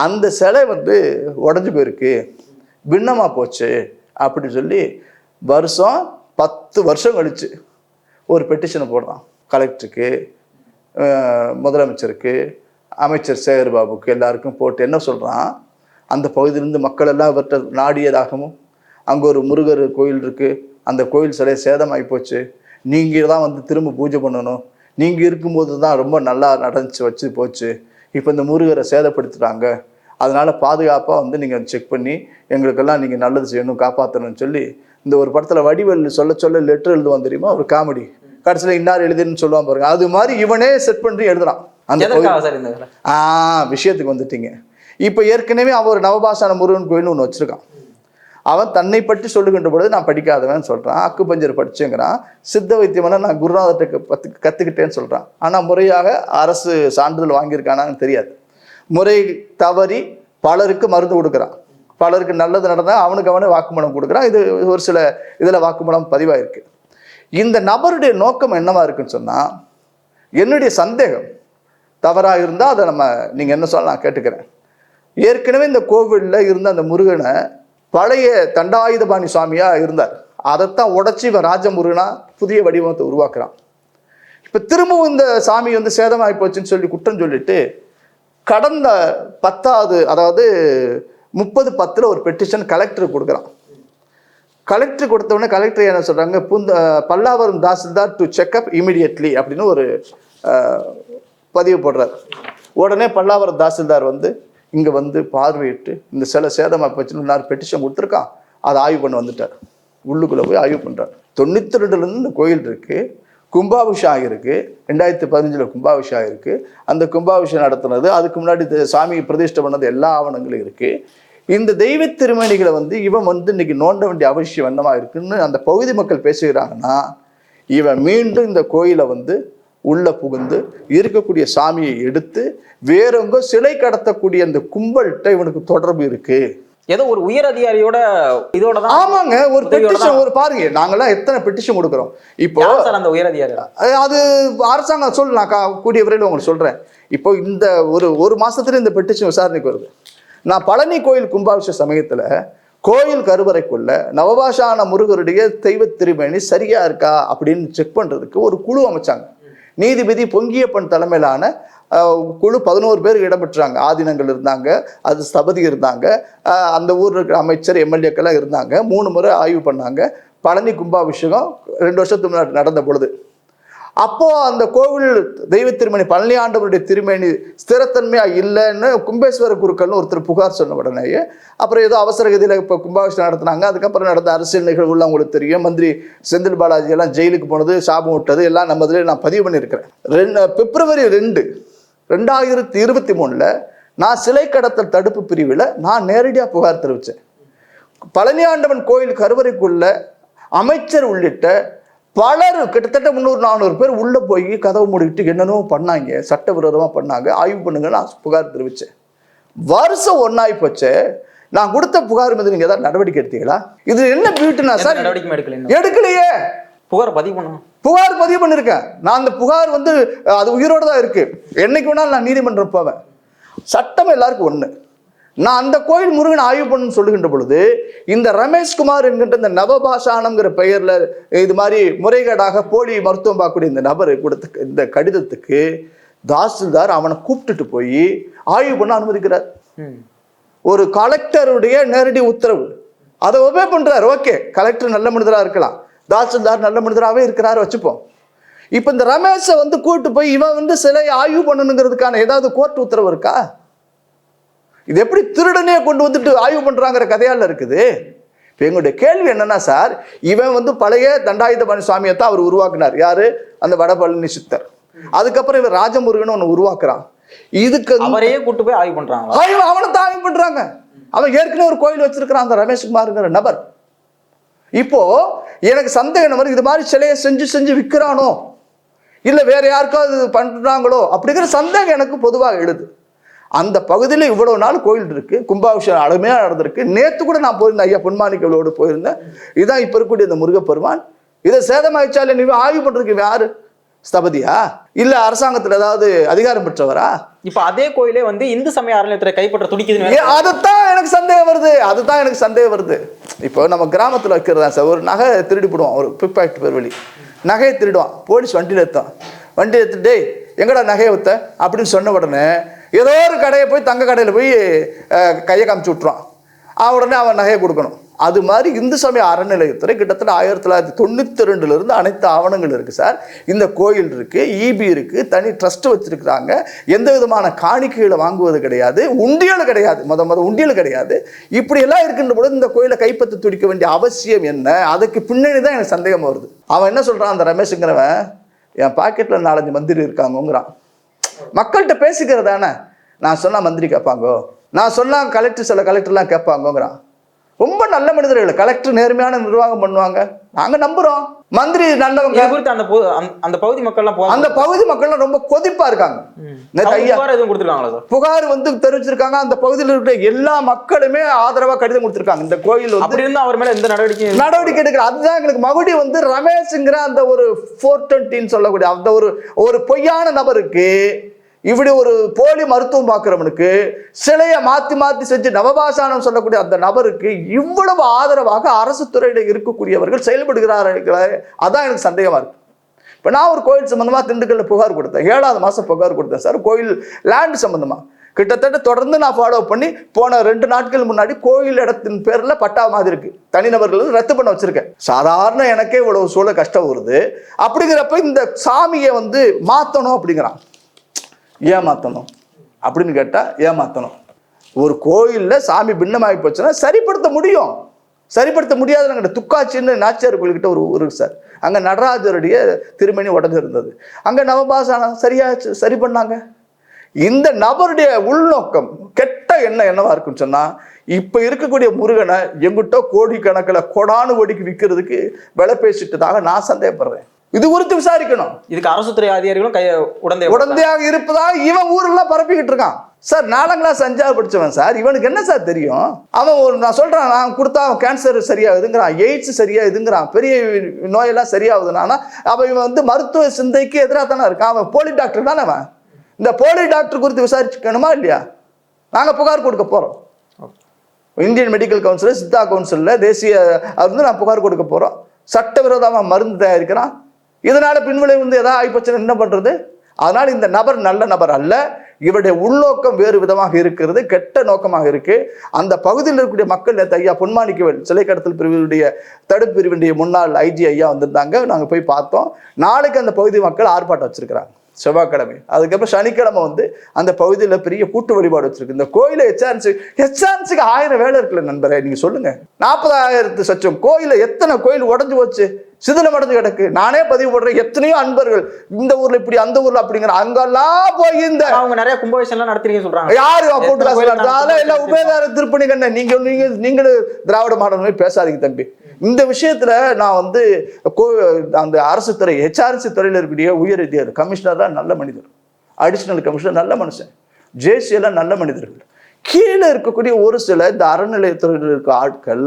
அந்த சிலை வந்து உடஞ்சி போயிருக்கு, பின்னமாக போச்சு அப்படின்னு சொல்லி வருஷம் 10 வருஷம் கழிச்சு ஒரு பெட்டிஷனை போடுறான். கலெக்டருக்கு, முதலமைச்சருக்கு, அமைச்சர் சேகர் பாபுக்கு எல்லாருக்கும் போட்டு என்ன சொல்கிறான், அந்த பகுதியிலேருந்து மக்கள் எல்லாம் இவர்கிட்ட நாடியதாகவும் அங்கே ஒரு முருகர் கோயில் இருக்குது, அந்த கோயில் சிலை சேதமாகி போச்சு, நீங்கள் தான் வந்து திரும்ப பூஜை பண்ணணும், நீங்கள் இருக்கும்போது தான் ரொம்ப நல்லா நடந்துச்சு வச்சு போச்சு, இப்போ இந்த முருகரை சேதப்படுத்திட்டாங்க, அதனால் பாதுகாப்பாக வந்து நீங்கள் செக் பண்ணி எங்களுக்கெல்லாம் நீங்கள் நல்லது செய்யணும், காப்பாற்றணும்னு சொல்லி இந்த ஒரு படத்தில் வடிவேல் சொல்ல லெட்டர் எழுதுவான் தெரியுமா, ஒரு காமெடி, கடைசியில் இன்னார் எழுதுன்னு சொல்லுவான் பாருங்க, அது மாதிரி இவனே செட் பண்ணி எழுதுறான். அந்த விஷயத்துக்கு வந்துட்டீங்க. இப்போ ஏற்கனவே அவன் ஒரு நவபாசான முருகன் கோயில்னு ஒன்று வச்சுருக்கான். அவன் தன்னை பற்றி சொல்லுகின்ற பொழுது நான் படிக்காதவன் சொல்கிறான், அக்குபஞ்சர் படிச்சுங்கிறான், சித்த வைத்தியமெல்லாம் நான் குருநாதர்கிட்ட கற்றுக்கிட்டேன்னு சொல்கிறான். ஆனால் முறையாக அரசு சான்றிதழ் வாங்கியிருக்கானான்னு தெரியாது. முறை தவறி பலருக்கு மருந்து கொடுக்குறான், பலருக்கு நல்லது நடந்தால் அவனே வாக்குமூலம் கொடுக்குறான். இது ஒரு சில இதில் வாக்குமூலம் பதிவாயிருக்கு. இந்த நபருடைய நோக்கம் என்னவா இருக்குன்னு சொன்னால், என்னுடைய சந்தேகம் தவறாக இருந்தால் அதை நீங்கள் என்ன சொல்ல நான் கேட்டுக்கிறேன். ஏற்கனவே இந்த கோவிலில் இருந்த அந்த முருகனை பழைய தண்டாயுதபாணி சுவாமியாக இருந்தார், அதைத்தான் உடச்சி இவன் ராஜமுருகனா புதிய வடிவத்தை உருவாக்குறான். இப்போ திரும்பவும் இந்த சாமி வந்து சேதமாகி போச்சுன்னு சொல்லி குற்றம் சொல்லிட்டு கடந்த 10வது அதாவது 30/10 ஒரு பெட்டிஷன் கலெக்டருக்கு கொடுக்குறான். கலெக்டர் கொடுத்தவொடனே கலெக்டர் என்ன சொல்கிறாங்க, Pallavaram tahsildar to checkup immediately அப்படின்னு ஒரு பதிவு போடுறார். உடனே பல்லாவரம் தாசில்தார் வந்து இங்கே வந்து பார்வையிட்டு இந்த சில சேதமாக போச்சுன்னு 4 பெட்டிஷன் கொடுத்துருக்கான், அதை ஆய்வு பண்ண வந்துட்டார். உள்ளுக்குள்ளே போய் ஆய்வு பண்ணுறார். 92லேருந்து இந்த கோயில் இருக்குது, கும்பாபிஷேகம் ஆகிருக்கு, 2015 கும்பாபிஷேகம் ஆகிருக்கு. அந்த கும்பாபிஷேகம் நடத்துனது, அதுக்கு முன்னாடி சாமி பிரதிஷ்டை பண்ணது எல்லா ஆவணங்களும் இருக்குது. இந்த தெய்வ திருமணிகளை வந்து இவன் வந்து இன்னைக்கு நோண்ட வேண்டிய அவசியம் என்னமா இருக்குன்னு அந்த பகுதி மக்கள் பேசுகிறாங்கன்னா, இவன் மீண்டும் இந்த கோயிலை வந்து உள்ள புகுந்து இருக்கக்கூடிய சாமியை எடுத்து வேறவங்க சிலை கடத்தக்கூடிய அந்த கும்பல்கிட்ட இவனுக்கு தொடர்பு இருக்கு. ஏதோ ஒரு உயர் அதிகாரியோட இதோட தான். ஆமாங்க, ஒரு பெட்டிஷன் ஒரு பாருங்க, நாங்களாம் எத்தனை பெட்டிஷன் கொடுக்குறோம். இப்போ அந்த உயர் அதிகாரி அது அரசாங்கம் சொல்லு, நான் கூடிய விரைவில் உங்களுக்கு சொல்றேன். இப்போ இந்த ஒரு மாசத்துல இந்த பெட்டிஷன் விசாரணைக்கு வருது. நான் பழனி கோயில் கும்பாபிஷேக சமயத்துல கோயில் கருவறைக்குள்ள நவபாஷான முருகருடைய தெய்வ திருமணி சரியா இருக்கா அப்படின்னு செக் பண்றதுக்கு ஒரு குழு அமைச்சாங்க. நீதிபதி பொங்கியப்பன் தலைமையிலான குழு 11 பேர் இடம்பெற்றாங்க. ஆதீனங்கள் இருந்தாங்க, அது ஸ்தபதி இருந்தாங்க, அந்த ஊரில் இருக்கிற அமைச்சர் எம்எல்ஏக்கெல்லாம் இருந்தாங்க. 3 முறை ஆய்வு பண்ணாங்க. பழனி கும்பாபிஷேகம் 2 வருஷத்துக்கு முன்னாடி நடந்த பொழுது அப்போ அந்த கோவில் தெய்வ திருமணி பழனி ஆண்டவருடைய திருமணி ஸ்திரத்தன்மையா இல்லைன்னு கும்பேஸ்வர குருக்கள்னு ஒருத்தர் புகார் சொன்ன உடனேயே அப்புறம் ஏதோ அவசர கதியில் இப்போ கும்பாபிஷேகம் நடத்தினாங்க. அதுக்கப்புறம் நடந்த அரசியல் நிகழ்வுலாம் உங்களுக்கு தெரியும். மந்திரி செந்தில் பாலாஜி எல்லாம் ஜெயிலுக்கு போனது, சாபம் விட்டது எல்லாம் நம்ம இதில் நான் பதிவு பண்ணியிருக்கிறேன். பிப்ரவரி 2, 2023 நான் சிலை கடத்தல் தடுப்பு பிரிவில் நான் நேரடியாக புகார் தெரிவித்தேன். பழனி ஆண்டவன் கோயில் கருவறைக்குள்ள அமைச்சர் உள்ளிட்ட பலர் கிட்டத்தட்ட 300-400 பேர் உள்ள போய் கதவு மூடிக்கிட்டு என்னென்னோ பண்ணாங்க, சட்டவிரோதமாக பண்ணாங்க, ஆய்வு பண்ணுங்க நான் புகார் தெரிவித்தேன். வருஷம் ஒன்னாயி போச்சு. நான் கொடுத்த புகார் மீது நீங்க ஏதாவது நடவடிக்கை எடுத்தீங்களா? இது என்ன பியூட்டினா சார்? எடுக்கலையே. புகார் பதிவு பண்ணிருக்கேன். நான் அந்த புகார் அது உயிரோட தான் இருக்கு. என்னைக்கு வேணாலும் நான் நீதிமன்றம் போவேன். சட்டம் எல்லாருக்கும் ஒண்ணு. நான் அந்த கோயில் முருகன் ஆய்வு பண்ணு சொல்லுகின்ற பொழுது இந்த ரமேஷ்குமார் என்கின்ற இந்த நவபாஷானம்ங்கிற பெயர்ல இது மாதிரி முறைகேடாக போலி மருத்துவம் பார்க்கக்கூடிய இந்த நபர் கொடுத்த இந்த கடிதத்துக்கு தாசில்தார் அவனை கூப்பிட்டுட்டு போய் ஆய்வு பண்ண அனுமதிக்கிறார். ஒரு கலெக்டருடைய நேரடி உத்தரவு, அதை ஒபே பண்றாரு. ஓகே, கலெக்டர் நல்ல மனிதரா இருக்கலாம், தாசில்தார் நல்ல மனிதராகவே இருக்கிறாரு வச்சுப்போம். இப்ப இந்த ரமேஷை கூப்பிட்டு போய் இவன் சிலை ஆய்வு பண்ணணுங்கிறதுக்கான ஏதாவது கோர்ட் உத்தரவு இருக்கா? இது எப்படி திருடனே கொண்டு வந்துட்டு ஆய்வு பண்றாங்கிற கதையால இருக்குது. இப்போ எங்களுடைய கேள்வி என்னன்னா சார், இவன் பழைய தண்டாயுதபாணி சுவாமியை தான் அவர் உருவாக்குனார். யாரு? அந்த வடபழனி சித்தர். அதுக்கப்புறம் இவன் ராஜமுருகன் ஒன்று உருவாக்குறான். இதுக்கு அவரையே கூட்டு போய் ஆய்வு பண்றாங்க. அவனை தான் ஆய்வு பண்றாங்க. அவன் ஏற்கனவே ஒரு கோயில் வச்சிருக்கிறான் அந்த ரமேஷ்குமார்ங்கிற நபர். இப்போ எனக்கு சந்தேகம் வரும், இது மாதிரி சிலையை செஞ்சு விற்கிறானோ இல்ல வேற யாருக்காவது பண்றாங்களோ அப்படிங்கிற சந்தேகம் எனக்கு பொதுவாக எழுது. அந்த பகுதியில் இவ்வளவு நாள் கோயில் இருக்கு, கும்பாபிஷேகம் அருமையா நடந்திருக்கு. நேத்து கூட நான் போயிருந்தேன், ஐயா பொன்மாணிக்கவளோடு போயிருந்தேன். இதுதான் இப்ப இருக்கக்கூடிய இந்த முருகப்பெருமான். இதை சேதமாயிச்சாலே நீ ஆய்வு பண்றதுக்கு யாரு? ஸ்தபதியா இல்ல அரசாங்கத்துல ஏதாவது அதிகாரம் பெற்றவரா? இப்ப அதே கோயிலே இந்து சமய அறநிலையத்துறை கைப்பற்ற துடிக்குது. அதுதான் எனக்கு சந்தேகம் வருது. இப்போ நம்ம கிராமத்துல வைக்கிறதா சார், ஒரு நகை திருடி போடுவான், ஒரு பிக்பாக்கெட் பேர் வழி நகையை திருடுவான். போலீஸ் வண்டியில் எடுத்துட்டு டேய் எங்கடா நகையை வைத்த அப்படின்னு சொன்ன உடனே ஏதோ ஒரு கடையை போய் தங்க கடையில் போய் கையை காமிச்சு விட்டுருவான். உடனே அவன் நகையை கொடுக்கணும். அது மாதிரி இந்து சமய அறநிலையத்துறை கிட்டத்தட்ட 1992 அனைத்து ஆவணங்கள் இருக்கு சார். இந்த கோயில் இருக்கு, ஈபி இருக்கு, தனி ட்ரஸ்ட் வச்சிருக்கிறாங்க. எந்த விதமான காணிக்கைகளை வாங்குவது கிடையாது, உண்டியல் கிடையாது, உண்டியல் கிடையாது. இப்படி எல்லாம் இருக்கின்ற பொழுது இந்த கோயிலை கைப்பற்றி துடிக்க வேண்டிய அவசியம் என்ன? அதுக்கு பின்னணி தான் எனக்கு சந்தேகம் வருது. அவன் என்ன சொல்றான் அந்த ரமேஷுங்கிறவன், என் பாக்கெட்ல 4-5 மந்திரி இருக்காங்கிறான். மக்கள்கிட்ட பேசிக்கிறதானே. நான் சொன்னா மந்திரி கேட்பாங்கோ, நான் சொன்னா சில கலெக்டர்லாம் கேட்பாங்கோங்கிறான். ரொம்ப நல்ல மனிதர்கள், கலெக்டர் நேர்மையான நிர்வாகம் பண்ணுவாங்க, நாங்க நம்புறோம். மந்திரி நல்லவங்க. அந்த பகுதி மக்கள்லாம் ரொம்ப கொதிப்பா இருக்காங்க. புகார் தெரிவிச்சிருக்காங்க. அந்த பகுதியில் இருக்கிற எல்லா மக்களுமே ஆதரவா கடிதம் கொடுத்திருக்காங்க. இந்த கோயில் அவர் மேல எந்த நடவடிக்கை எடுக்கிற. அதுதான் எங்களுக்கு மகுடி ரமேஷ்ங்கிற அந்த ஒரு 420 சொல்லக்கூடிய அந்த ஒரு பொய்யான நபருக்கு, இப்படி ஒரு போலி மருத்துவம் பார்க்கிறவனுக்கு, சிலையை மாத்தி செஞ்சு நவபாஷானம் சொல்லக்கூடிய அந்த நபருக்கு இவ்வளவு ஆதரவாக அரசு துறையில இருக்கக்கூடியவர்கள் செயல்படுகிறார்கள். அதான் எனக்கு சந்தேகமா இருக்கு. இப்ப நான் ஒரு கோயில் சம்பந்தமா திண்டுக்கல்ல புகார் கொடுத்தேன். 7வது மாசம் புகார் கொடுத்தேன் சார், கோயில் லேண்ட் சம்பந்தமா. கிட்டத்தட்ட தொடர்ந்து நான் ஃபாலோ பண்ணி போன 2 நாட்கள் முன்னாடி கோயில் இடத்தின் பேர்ல பட்டா மாதிரி இருக்கு, தனிநபர்கள் ரத்து பண்ண வச்சிருக்கேன். சாதாரண எனக்கே இவ்வளவு சூழல் கஷ்டம் வருது. அப்படிங்கிறப்ப இந்த சாமியை மாத்தணும் அப்படிங்கிறான். ஏமாத்தணும் அப்படின்னு கேட்டா ஏமாத்தணும். ஒரு கோயில்ல சாமி பின்னமாகி போச்சுன்னா சரிப்படுத்த முடியும். சரிப்படுத்த முடியாதுன்னு துக்காச்சின்னு நாச்சியார் கோயில்கிட்ட ஒரு ஊர் சார், அங்க நடராஜருடைய திருமணி உடஞ்சு இருந்தது. அங்க நவபாஷானம் சரி பண்ணாங்க. இந்த நபருடைய உள்நோக்கம் கெட்ட எண்ணம் என்னவா இருக்குன்னு சொன்னா, இப்ப இருக்கக்கூடிய முருகனை எங்கிட்ட கோடிக்கணக்கில் கொடானு கோடிக்கு விற்கிறதுக்கு விலை பேசிட்டதாக நான் சந்தேகப்படுறேன். இது குறித்து விசாரிக்கணும். இதுக்கு அரசு துறை அதிகாரிகளும் உடந்தையாக இருப்பதாக இவன் ஊரெல்லாம் பரப்பிக்கிட்டு இருக்கான் சார். 4ஆம் கிளாஸ் 5ஆவது படிச்சவன் சார், இவனுக்கு என்ன சார் தெரியும்? அவன் நான் சொல்றான், நான் கொடுத்தா அவன் கேன்சர் சரியாகுதுங்கிறான், எய்ட்ஸ் சரியாகுதுங்கிறான், பெரிய நோயெல்லாம் சரியாகுதுன்னா அவன் இவன் மருத்துவ சிந்தைக்கு எதிராக தானே இருக்கான். அவன் போலி டாக்டர் தானே அவன். இந்த போலி டாக்டர் குறித்து விசாரிச்சுக்கணுமா இல்லையா? நாங்க புகார் கொடுக்க போறோம். இந்தியன் மெடிக்கல் கவுன்சில், சித்தா கவுன்சிலில் தேசிய நான் புகார் கொடுக்க போறோம். சட்டவிரோதமாக மருந்து தயாரிக்கிறான். இதனால பின்விளை ஏதாவது ஆகிப்போச்சுன்னா என்ன பண்றது? அதனால இந்த நபர் நல்ல நபர் அல்ல. இவருடைய உள்நோக்கம் வேறு விதமாக இருக்கிறது, கெட்ட நோக்கமாக இருக்கு. அந்த பகுதியில் இருக்கக்கூடிய மக்கள் நேற்று ஐயா பொன்மாணிக்கவேல் சிலை கடத்தல் பிரிவினுடைய தடுப்பு பிரிவினுடைய முன்னாள் ஐஜி ஐயா வந்திருந்தாங்க. நாங்கள் போய் பார்த்தோம். நாளைக்கு அந்த பகுதி மக்கள் ஆர்ப்பாட்டம் வச்சிருக்கிறாங்க, செவ்வாய்க்கிழமை. அதுக்கப்புறம் சனிக்கிழமை வந்து அந்த பகுதியில் பெரிய கூட்டு வழிபாடு வச்சிருக்கு. இந்த கோயிலை ஹெச்ஆர்என்சிக்கு 1000 வேலை இருக்குல்ல நண்பரே, நீங்க சொல்லுங்க. 40,000 சச்சம் கோயில எத்தனை கோயில் உடஞ்சு போச்சு, சிதிலம் அடைஞ்சு கிடக்கு. நானே பதிவு போடுறேன், எத்தனையோ அன்பர்கள் இந்த ஊர்ல இப்படி அந்த ஊர்ல அப்படிங்கிற அங்கெல்லாம் போய் இந்த அவங்க நிறைய கும்பாபிஷேகம் நடத்துறீங்க சொல்றாங்க. யாரு போட்டு எல்லாம் உபயதார திருப்பணி கண்ண நீங்க திராவிட மாடல் பேசாதீங்க தம்பி. இந்த விஷயத்துல நான் வந்து அந்த அரசு துறை ஹெச்ஆர்சி துறையில இருக்கக்கூடிய உயர் அதிகாரி கமிஷனர் தான் நல்ல மனிதர், அடிஷனல் கமிஷனர் நல்ல மனுஷன், ஜேசி எல்லாம் நல்ல மனிதர்கள். கீழே இருக்கக்கூடிய ஒரு சில இந்த அறநிலையத்துறையில் இருக்க ஆட்கள்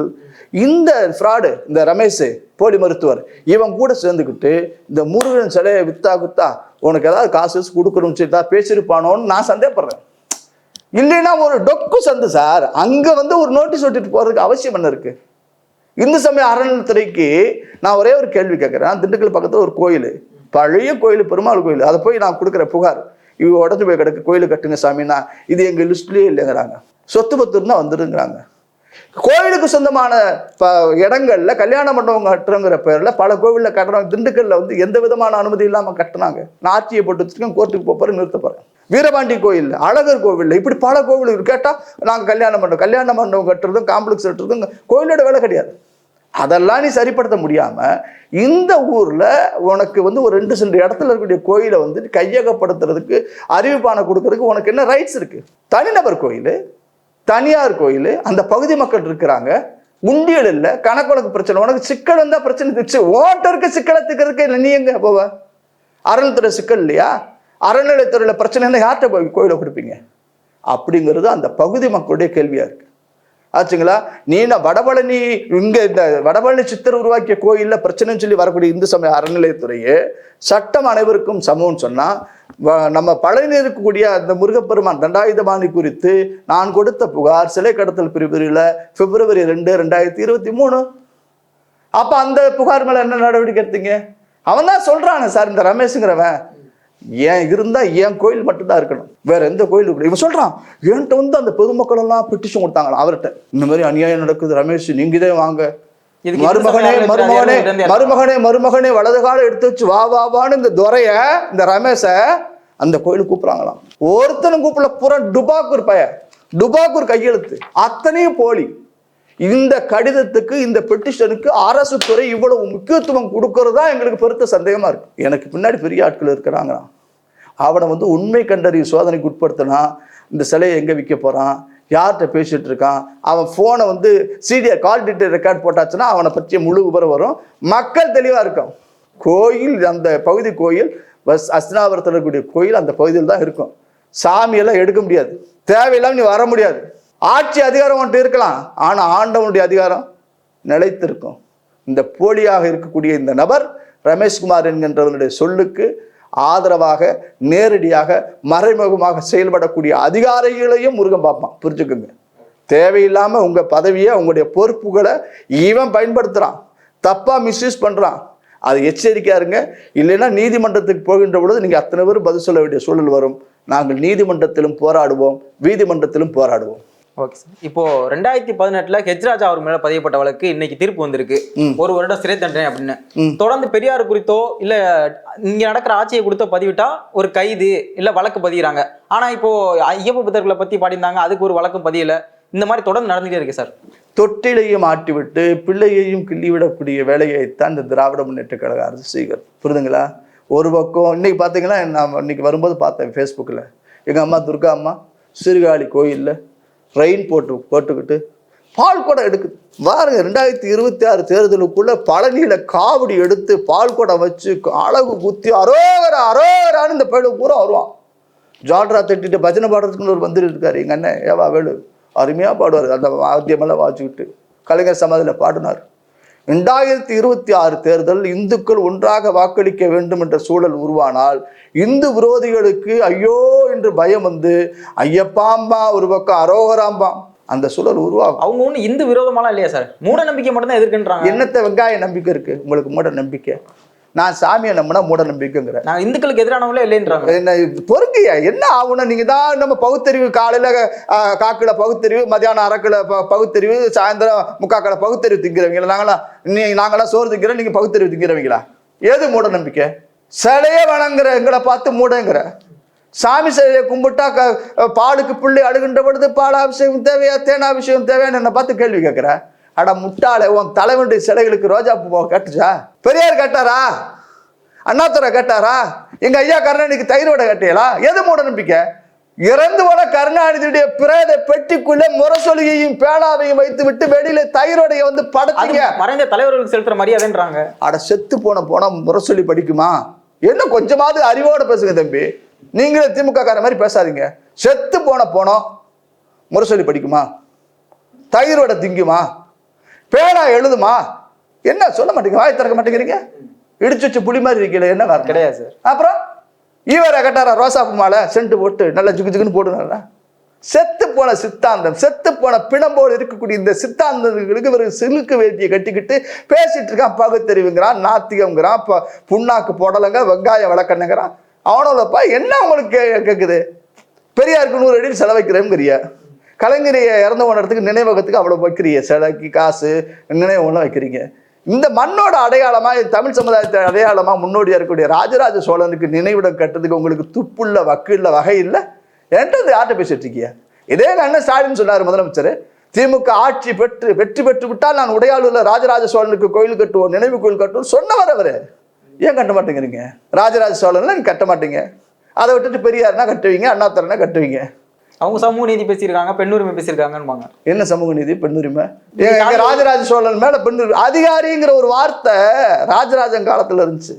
இந்த ஃப்ராடு, இந்த ரமேஷ் போலி மருத்துவர் இவன் கூட சேர்ந்துக்கிட்டு இந்த முருகன் சிலையை வித்தா உனக்கு ஏதாவது காசு கொடுக்கணும்னு சொல்லி பேசியிருப்பானோன்னு நான் சந்தேகப்படுறேன். இல்லைன்னா ஒரு டொக்கு சந்து சார், அங்க வந்து ஒரு நோட்டீஸ் ஒட்டிட்டு போறதுக்கு அவசியம் என்ன இருக்கு? இந்து சமய அறநிலையத்துறைக்கு நான் ஒரே ஒரு கேள்வி கேட்கிறேன். திண்டுக்கல் பக்கத்துல ஒரு கோயில், பழைய கோயில், பெருமாள் கோயில், அதை போய் நான் கொடுக்குற புகார், இவ உடஞ்சு போய் கிடக்கு, கோயிலு கட்டுங்க சாமின்னா இது எங்க லிஸ்ட்லயே இல்லைங்கிறாங்க. சொத்து பத்து இருந்தா வந்துருங்கிறாங்க. கோயிலுக்கு சொந்தமான இடங்கள்ல கல்யாண மண்டபம் கட்டுறங்கிற பேர்ல பல கோவில்ல கட்டுறாங்க. திண்டுக்கல்ல வந்து எந்த விதமான அனுமதி இல்லாம கட்டினாங்க. நான் ஆட்சியை போட்டு வச்சிருக்கேன், கோர்ட்டுக்கு போறேன், நிறுத்த போறேன். வீரபாண்டி கோயில், அழகர் கோவில், இப்படி பல கோவில் கேட்டா நாங்க கல்யாண மண்டபம் கட்டுறதும் காம்ப்ளெக்ஸ் கட்டுறதும் கோயிலோட வேலை கிடையாது. அதெல்லாம் நீ சரிப்படுத்த முடியாம இந்த ஊர்ல உனக்கு வந்து ஒரு 2 சென்ட் இடத்துல இருக்கக்கூடிய கோயிலை வந்து கையகப்படுத்துறதுக்கு அறிவிப்பான கொடுக்கறதுக்கு உனக்கு என்ன ரைட்ஸ் இருக்கு? தனிநபர் கோயில், தனியார் கோயில், அந்த பகுதி மக்கள் இருக்கிறாங்க, உண்டியல் இல்லை, கணக்கு பிரச்சனை, உனக்கு சிக்கல் வந்தா பிரச்சனை ஓட்டருக்கு சிக்கலத்துக்கிறதுக்கு நீ எங்க போவ? அறநிலையத்துறை சிக்கல் இல்லையா? அறநிலையத்துறையில பிரச்சனை யார்கிட்ட போய் கோயிலை கொடுப்பீங்க? அப்படிங்கிறது அந்த பகுதி மக்களுடைய கேள்வியா இருக்கு. ஆச்சுங்களா? நீ வடபழனி இங்க இந்த வடபழனி சித்தர் உருவாக்கிய கோயில்ல பிரச்சனைன்னு சொல்லி வரக்கூடிய இந்து சமய அறநிலையத்துறையே சட்டம் அனைவருக்கும் சமம்னு சொன்னா, நம்ம பழனி இருக்கக்கூடிய அந்த முருகப்பெருமான் தண்டாயுதபாணி குறித்து நான் கொடுத்த புகார் சிலை கடத்தல் பிரிவில் February 2, 2023. அப்ப அந்த புகார் மேல என்ன நடவடிக்கை எடுத்தீங்க? அவன் தான் சொல்றானே சார், இந்த ரமேஷுங்கிறவன் ஏன் இருந்தா என் கோயில் மட்டும்தான் இருக்கணும், வேற எந்த கோயில் இருக்கு. இவன் சொல்றான் என்கிட்ட வந்து அந்த பொதுமக்கள் எல்லாம் பெட்டிஷன் கொடுத்தாங்களா அவர்கிட்ட, இந்த மாதிரி அநியாயம் நடக்குது ரமேஷ், நீங்க இதே வாங்க, மருமகனே வலது காலம் எடுத்து வச்சு வான்னு இந்த துரைய, இந்த ரமேஷ அந்த கோயிலுக்கு கூப்பிடுறாங்களாம். ஒருத்தனும் கூப்பிடல, பூரா டுபாக்கூர் கையெழுத்து, அத்தனையும் போலி. இந்த கடிதத்துக்கு, இந்த பெட்டிஷனுக்கு அரசு துறை இவ்வளவு முக்கியத்துவம் கொடுக்கறதா எங்களுக்கு பெருத்த சந்தேகமா இருக்கு. எனக்கு பின்னாடி பெரிய ஆட்கள் இருக்கிறாங்க, அவனை வந்து உண்மை கண்டறிய சோதனைக்கு உட்படுத்தினா இந்த சிலையை எங்க விற்க போறான், யார்கிட்ட பேசிட்டு இருக்கான், அவன் போனை வந்து சிடிஆர் கால் டீட்டெயில் ரெக்கார்ட் போட்டாச்சுன்னா அவனை பற்றிய முழு விவரம் வரும், மக்கள் தெளிவா இருக்கும். கோயில், அந்த பகுதி கோயில் அஸ்தினாபுரத்தில் இருக்கக்கூடிய கோயில் அந்த பகுதியில் தான் இருக்கும். சாமியெல்லாம் எடுக்க முடியாது, தேவையில்லாம நீ வர முடியாது. ஆட்சி அதிகாரம் ஒன்று இருக்கலாம், ஆனா ஆண்டவனுடைய அதிகாரம் நிலைத்திருக்கும். இந்த போலியாக இருக்கக்கூடிய இந்த நபர் ரமேஷ்குமார் என்கின்றவனுடைய சொல்லுக்கு ஆதரவாக நேரடியாக மறைமுகமாக செயல்படக்கூடிய அதிகாரிகளையும் முருகன் பார்ப்பான். புரிஞ்சுக்குங்க, தேவையில்லாம உங்க பதவியை, உங்களுடைய பொறுப்புகளை இவன் பயன்படுத்துறான், தப்பா மிஸ்யூஸ் பண்றான். அது எச்சரிக்கையா இருங்க. இல்லைன்னா நீதிமன்றத்துக்கு போகின்ற பொழுது நீங்க அத்தனை பேரும் பதில் சொல்ல வேண்டிய சூழல் வரும். நாங்கள் நீதிமன்றத்திலும் போராடுவோம், வீதிமன்றத்திலும் போராடுவோம். Okay sir. இப்போ 2018 ஹெச்ராஜா அவர் மேல பதியப்பட்ட வழக்கு இன்னைக்கு தீர்ப்பு வந்திருக்கு, 1 வருடம் சிறை தண்டனை அப்படின்னு. தொடர்ந்து பெரியார் குறித்தோ இல்ல இங்க நடக்கிற ஆட்சியை கொடுத்தோ பதிவிட்டா ஒரு கைது இல்ல வழக்கு பதிகிறாங்க. ஆனா இப்போ ஐயப்ப புத்தர்களை பத்தி பாடியிருந்தாங்க, அதுக்கு ஒரு வழக்கும் பதியல. இந்த மாதிரி தொடர்ந்து நடந்துட்டே இருக்கு சார். தொட்டிலையும் ஆட்டிவிட்டு பிள்ளையையும் கிள்ளிவிடக்கூடிய வேலையைத்தான் இந்த திராவிட முன்னேற்ற கழக அரசு செய்கிறது. புரிதுங்களா? ஒரு பக்கம் இன்னைக்கு பார்த்தீங்கன்னா, நான் இன்னைக்கு வரும்போது பார்த்தேன் ஃபேஸ்புக்கில், எங்கள் அம்மா துர்கா அம்மா சீர்காழி கோயிலில் ரெயின் போட்டுக்கிட்டு பால் குடம் எடுக்குது. பாருங்க, 2026 தேர்தலுக்குள்ள பழனியில காவடி எடுத்து பால் குடம் வச்சு அழகு குத்தி அரோகரான்னு இந்த பயில பூரா வருவான். ஜால்ரா தட்டிட்டு பஜனை பாடுறதுக்குன்னு ஒரு மந்திரி இருக்காரு, எங்க அண்ணன் ஏவா வேலு, அருமையா பாடுவார். அந்த வாத்தியமெல்லாம் வாசிக்கிட்டு கலைஞர் சமாதியில் பாடினார். 2026 தேர்தல் இந்துக்கள் ஒன்றாக வாக்களிக்க வேண்டும் என்ற சூழல் உருவானால் இந்து விரோதிகளுக்கு ஐயோ என்று பயம் வந்து ஐயப்பாம்பா ஒரு பக்கம் அரோகராம்பாம், அந்த சூழல் உருவாகும். அவங்க ஒன்றும் இந்து விரோதமாலாம் இல்லையா சார், மூட நம்பிக்கை மட்டும் தான் எதிர்க்கின்றாங்க. என்னத்தை வெங்காய நம்பிக்கை இருக்கு உங்களுக்கு? மூட நம்பிக்கை நான் சாமியை நம்பினா மூட நம்பிக்கைங்கிற. நான் இந்துக்களுக்கு எதிரானவங்களே இல்லைன்றாங்க. என்ன பொறுங்கய்யா, என்ன ஆகணும்? நீங்க தான் நம்ம பகுத்தறிவு, காலையில காக்கில பகுத்தறிவு, மதியானம் அரைக்கில பகுத்தறிவு, சாயந்தரம் முக்காக்கில பகுத்தறிவு திங்கிறவங்களா நாங்களாம் சோறு திங்கிறோம், நீங்க பகுத்தறிவு திங்கிறவங்களா? எது மூட நம்பிக்கை? சிலையே வணங்குற எங்களை பார்த்து மூடங்கிற. சாமி சிலையை கும்பிட்டா பாலுக்கு பிள்ளை அழுகின்ற பொழுது பாலாபிஷேகம் தேவையா தேனாபிஷேகம் தேவையான்னு என்னை பார்த்து கேள்வி கேட்கிற. அட முட்டாளே, உன் தலைவனுடைய சிலைகளுக்கு ரோஜா பூ கேட்டுச்சா? பெரியார் கேட்டாரா? அண்ணாதுரை கேட்டாரா? எங்க ஐயா கருணாநிதிக்கு தயிரோட கேட்டீங்களா? எது மூட நம்பிக்கை? இறந்து போன கருணாநிதியுடைய பிரேத பெட்டிக்குள்ள முரசொலியையும் பேனாவையும் வைத்து விட்டு வெளியில தயிரோடைய வந்து படத்தீங்க. மறைந்த தலைவர்களுக்கு செலுத்துற மரியாதைன்றாங்க. அட செத்து போனா முரசொலி படிக்குமா? என்ன கொஞ்சமாவது அறிவோட பேசுங்க தம்பி. நீங்களே திமுக கார மாதிரி பேசாதீங்க. செத்து போனோம் முரசொலி படிக்குமா? தயிரோட திங்குமா? பேனா எழுதுமா? என்ன சொல்ல மாட்டேங்க? வாய் திறக்க மாட்டேங்கிறீங்க. இடிச்சு வச்சு புளி மாதிரி இருக்கீங்களே, என்ன காரணம்? கிடையாது சார். அப்புறம் இவரை கட்டாரா ரோசாப்பு மாலை சென்ட் போட்டு நல்லா ஜுக்கு ஜுக்குன்னு போடுனாரா? செத்து போன சித்தாந்தம், செத்து போன பிணம்போடு இருக்கக்கூடிய இந்த சித்தாந்தங்களுக்கு ஒரு சிலுக்கு வேட்டியை கட்டிக்கிட்டு பேசிட்டு இருக்கான். பகுத்தறிவுங்கிறான், நாத்திகம்ங்கிறான், புண்ணாக்கு போடலைங்க, வெங்காயம் விளக்கண்ணுங்கிறான். அவனோடப்பா என்ன உங்களுக்கு கேட்குது? பெரியாருக்கு 100 அடி செலவைக்கிறேங்கிறிய, கலைஞரை இறந்த இடத்துக்கு நினைவகத்துக்கு அவ்வளோ வைக்கிறீங்க, சிலைக்கு காசு நினைவகம்லாம் வைக்கிறீங்க. இந்த மண்ணோட அடையாளமா, தமிழ் சமுதாயத்தை அடையாளமா முன்னோடியா இருக்கக்கூடிய ராஜராஜ சோழனுக்கு நினைவிடம் கட்டுறதுக்கு உங்களுக்கு துப்புள்ள வக்கு இல்லை, வகை இல்லை. என்கிட்ட யார்கிட்ட பேசிட்டு இருக்கியா? இதே அண்ணன் ஸ்டாலின் சொன்னார் முதலமைச்சர், திமுக ஆட்சி வெற்றி பெற்று விட்டால் நான் உடையாளூர்ல ராஜராஜ சோழனுக்கு கோயில் கட்டுவோம், நினைவு கோயில் கட்டுவோம் சொன்னவர் அவரு. ஏன் கட்ட மாட்டேங்கிறீங்க? ராஜராஜ சோழன்ல நீங்க கட்ட மாட்டீங்க. அதை விட்டுட்டு பெரியார்னா கட்டுவீங்க, அண்ணாதுரைனா கட்டுவீங்க. அவங்க சமூக நீதி பேசியிருக்காங்க, பெண்ணுரிமை பேசியிருக்காங்க. என்ன சமூக நீதி, பெண்ணுரிமை? ராஜராஜ சோழன் மேல பெண்ணுரிமை அதிகாரிங்கிற ஒரு வார்த்தை ராஜராஜன் காலத்துல இருந்துச்சு.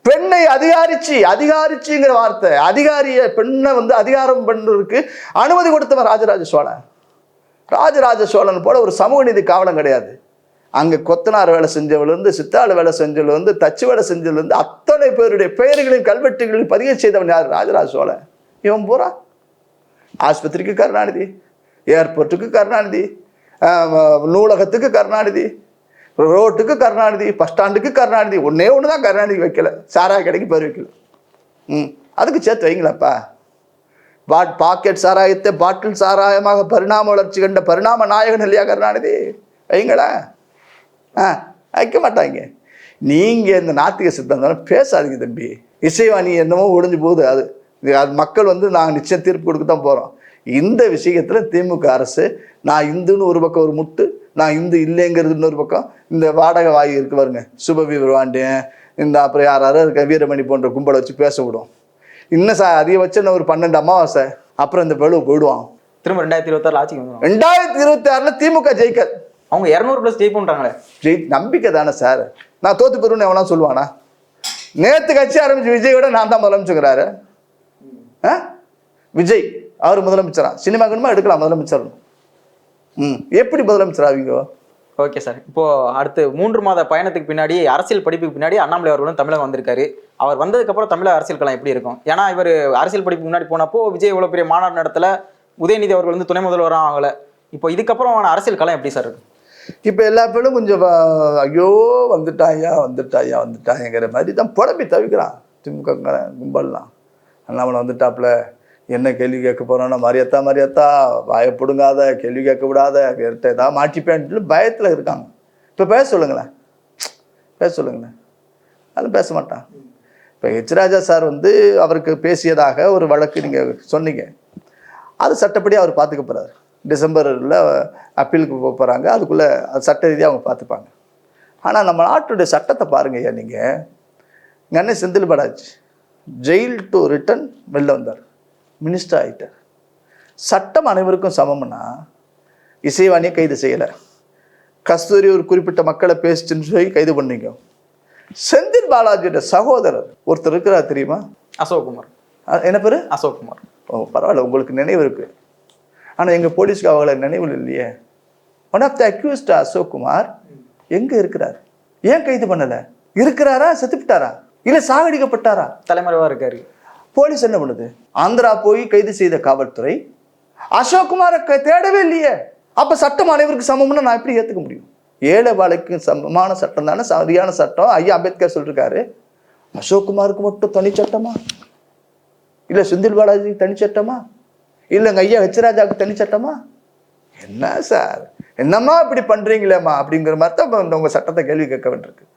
பெண்ணை அதிகாரிச்சுங்கிற வார்த்தை, அதிகாரிய பெண்ணை வந்து அதிகாரம் பண்றதுக்கு அனுமதி கொடுத்தவன் ராஜராஜ சோழன். ராஜராஜ சோழன் போல ஒரு சமூக நீதி காவலம் கிடையாது. அங்க கொத்தனார் வேலை செஞ்சவளிருந்து, சித்தாள் வேலை செஞ்சவளிருந்து, தச்சு வேலை செஞ்சவளிருந்து அத்தனை பேருடைய பெயர்களையும் கல்வெட்டுகளையும் பதிய செய்தவன் யார்? ராஜராஜ சோழன். இவன் போறா ஆஸ்பத்திரிக்கு கருணாநிதி, ஏர்போர்ட்டுக்கு கருணாநிதி, நூலகத்துக்கு கருணாநிதி, ரோட்டுக்கு கருணாநிதி, பஸ் ஸ்டாண்டுக்கு கருணாநிதி. ஒன்னே ஒண்ணுதான் கருணாநிதி வைக்கல, சாராய கடைக்கு பேர் வைக்கல. அதுக்கு சேர்த்து வைங்களாப்பா. பாக்கெட் சாராயத்தை பாட்டில் சாராயமாக பரிணாம வளர்ச்சி கண்ட பரிணாம நாயகன் இல்லையா கருணாநிதி? வைங்களா? வைக்க மாட்டாங்க. நீங்க இந்த நாத்திக சித்தாந்தம் பேசாதீங்க தம்பி. இசைவாணி என்னமோ ஒழிஞ்சு போகுது. அது மக்கள் வந்து நாங்கள் நிச்சயம் தீர்ப்பு கொடுக்க தான் போகிறோம். இந்த விஷயத்தில் திமுக அரசு, நான் இந்துன்னு ஒரு பக்கம் ஒரு முட்டு, நான் இந்து இல்லைங்கிறது இன்னொரு பக்கம், இந்த வாடகை வாய் இருக்கு பாருங்க, சுபவீர் வாண்டியன், இந்த அப்புறம் யாராவது இருக்க வீரமணி போன்ற கும்பலை வச்சு பேச விடும். இன்னும் அதிகபட்சம் ஒரு 12 அமாவாசை அப்புறம் இந்த பழுவு போயிடுவான். திரும்ப 2026 ஆட்சிக்கு வந்துடும். 2026 திமுக ஜெயிக்க அவங்க 200+ ஜெயிப்புன்றாங்களே. நம்பிக்கை தானே சார். நான் தோத்து போயிருன்னு எவனா சொல்லுவானா? நேற்று கட்சி ஆரம்பிச்சு விஜயோட நான் தான் முதலமைச்சுக்கிறாரு. விஜய் அவர் முதலமைச்சரா? சினிமா கணுமா எடுக்கலாம் முதலமைச்சர். எப்படி முதலமைச்சர் ஆவீங்க? Okay sir. இப்போ அடுத்து 3 மாத பயணத்துக்கு பின்னாடி, அரசியல் படிப்புக்கு பின்னாடி அண்ணாமலை அவர்களும் தமிழகம் வந்திருக்காரு. அவர் வந்ததுக்கு அப்புறம் தமிழக அரசியல் களம் எப்படி இருக்கும்? ஏன்னா இவர் அரசியல் படிப்புக்கு முன்னாடி போனப்போ விஜய் இவ்வளவு பெரிய மாநாடு நடத்தல, உதயநிதி அவர்கள் வந்து துணை முதல்வராக ஆகல. இப்போ இதுக்கப்புறம் அரசியல் களம் எப்படி சார் இருக்கும்? இப்போ எல்லா பேரும் கொஞ்சம் ஐயோ வந்துட்டாங்கிற மாதிரி தான் புலம்பி தவிக்கிறான் திமுக கும்பல்லாம். அண்ணாமலை வந்துட்டாப்புல, என்ன கேள்வி கேட்க போறோன்னா, மரியாத்தா பயப்படுங்காத, கேள்வி கேட்க விடாத, வேறுட்ட ஏதாவது மாட்டிப்பேன்ட்டு பயத்தில் இருக்காங்க. இப்போ பேச சொல்லுங்களேன். அதுவும் பேச மாட்டான். இப்போ ராஜா சார் வந்து அவருக்கு பேசியதாக ஒரு வழக்கு நீங்கள் சொன்னீங்க, அது சட்டப்படி அவர் பார்த்துக்க போகிறார். டிசம்பரில் அப்பீலுக்கு போகிறாங்க. அதுக்குள்ளே அது சட்ட ரீதியாக அவங்க பார்த்துப்பாங்க. ஆனால் நம்ம நாட்டுடைய சட்டத்தை பாருங்க ஐயா. நீங்கள் எங்கள் அண்ணன் Senthil Balaji jail to return வெளில வந்தார், மினிஸ்டர் ஆகிட்டார். சட்டம் அனைவருக்கும் சமம்னா இசைவாணியை கைது செய்யலை, கஸ்தூரி ஒரு குறிப்பிட்ட மக்களை பேசிச்சுன்னு சொல்லி கைது பண்ணீங்க. செந்தில் பாலாஜியோட சகோதரர் ஒருத்தர் இருக்கிறார் தெரியுமா? அசோக்குமார். என்ன பேரு? அசோக்குமார். பரவாயில்ல, உங்களுக்கு நினைவு இருக்கு. ஆனால் எங்கள் போலீஸ்க்கு அவங்கள நினைவு இல்லையே. One of the accused Ashokkumar எங்கே இருக்கிறார்? ஏன் கைது பண்ணலை? இருக்கிறாரா? செத்துப்பிட்டாரா? இல்லை சாகடிக்கப்பட்டாரா? தலைமறைவாக இருக்காரு. போலீஸ் என்ன பண்ணுது? ஆந்திரா போய் கைது செய்த காவல்துறை அசோக்குமாரை தேடவே இல்லையே. அப்போ சட்டம் அனைவருக்கு சமம்னு நான் எப்படி ஏற்றுக்க முடியும்? ஏழை வாழைக்கு சமமான சட்டம் தானே சரியான சட்டம். ஐயா அம்பேத்கர் சொல்லியிருக்காரு. அசோக்குமாருக்கு மட்டும் தனிச்சட்டமா? இல்ல செந்தில் பாலாஜிக்கு தனிச்சட்டமா? இல்லைங்க ஐயா ஹெச்ராஜாவுக்கு தனிச்சட்டமா? என்ன சார், என்னம்மா இப்படி பண்றீங்களேம்மா அப்படிங்கிற மாதிரி தான் உங்க சட்டத்தை கேள்வி கேட்க வேண்டியிருக்கு.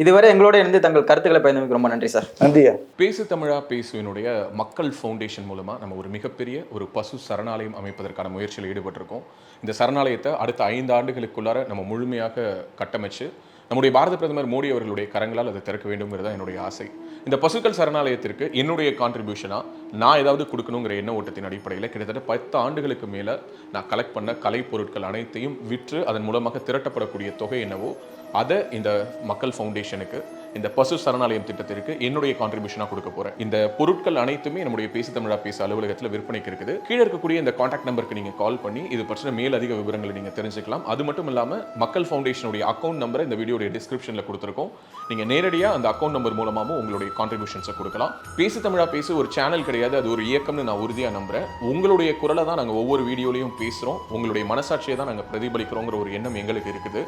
இதுவரை எங்களோட இருந்து தங்கள் கருத்துக்களை பயந்தமைக்கு ரொம்ப நன்றி சார். நன்றியா. பேசு தமிழா பேசுவினுடைய மக்கள் ஃபவுண்டேஷன் மூலமாக நம்ம ஒரு மிகப்பெரிய ஒரு பசு சரணாலயம் அமைப்பதற்கான முயற்சியில் ஈடுபட்டிருக்கோம். இந்த சரணாலயத்தை அடுத்த 5 ஆண்டுகளுக்குள்ளார நம்ம முழுமையாக கட்டமைச்சு நம்முடைய பாரத பிரதமர் மோடி அவர்களுடைய கரங்களால் அதை திறக்க வேண்டும்ங்கிறது தான் என்னுடைய ஆசை. இந்த பசுக்கள் சரணாலயத்திற்கு என்னுடைய கான்ட்ரிபியூஷனாக நான் ஏதாவது கொடுக்கணுங்கிற எண்ண ஓட்டத்தின் அடிப்படையில் கிட்டத்தட்ட 10 ஆண்டுகளுக்கு மேலே நான் கலெக்ட் பண்ண கலை பொருட்கள் அனைத்தையும் விற்று அதன் மூலமாக திரட்டப்படக்கூடிய தொகை என்னவோ அதை இந்த மக்கள் ஃபவுண்டேஷனுக்கு, இந்த பசு சரணாலயம் திட்டத்திற்கு என்னுடைய கான்ட்ரிபியூஷனாக கொடுக்க போகிறேன். இந்த பொருட்கள் அனைத்துமே நம்முடைய பேசு தமிழா பேச அலுவலகத்தில் விற்பனைக்கு இருக்குது. கீழே இருக்கக்கூடிய இந்த கான்டாக்ட் நம்பருக்கு நீங்கள் கால் பண்ணி இது பற்றின மேலதிக விவரங்களை நீங்கள் தெரிஞ்சுக்கலாம். அது மட்டும் இல்லாமல் மக்கள் ஃபவுண்டேஷனுடைய அக்கௌண்ட் நம்பரை இந்த வீடியோடைய டிஸ்கிரிப்ஷனில் கொடுத்துருக்கோம். நீங்கள் நேரடியாக அந்த அக்கௌண்ட் நம்பர் மூலமாகவும் உங்களுடைய கான்ட்ரிபியூஷன்ஸை கொடுக்கலாம். பேசு தமிழா பேசு ஒரு சேனல் கிடையாது, அது ஒரு இயக்கம்னு நான் உறுதியாக நம்புகிறேன். உங்களுடைய குரலை தான் நாங்கள் ஒவ்வொரு வீடியோலையும் பேசுகிறோம், உங்களுடைய மனசாட்சியை தான் நாங்கள் பிரதிபலிக்கிறோங்கிற ஒரு எண்ணம் எங்களுக்கு இருக்குது.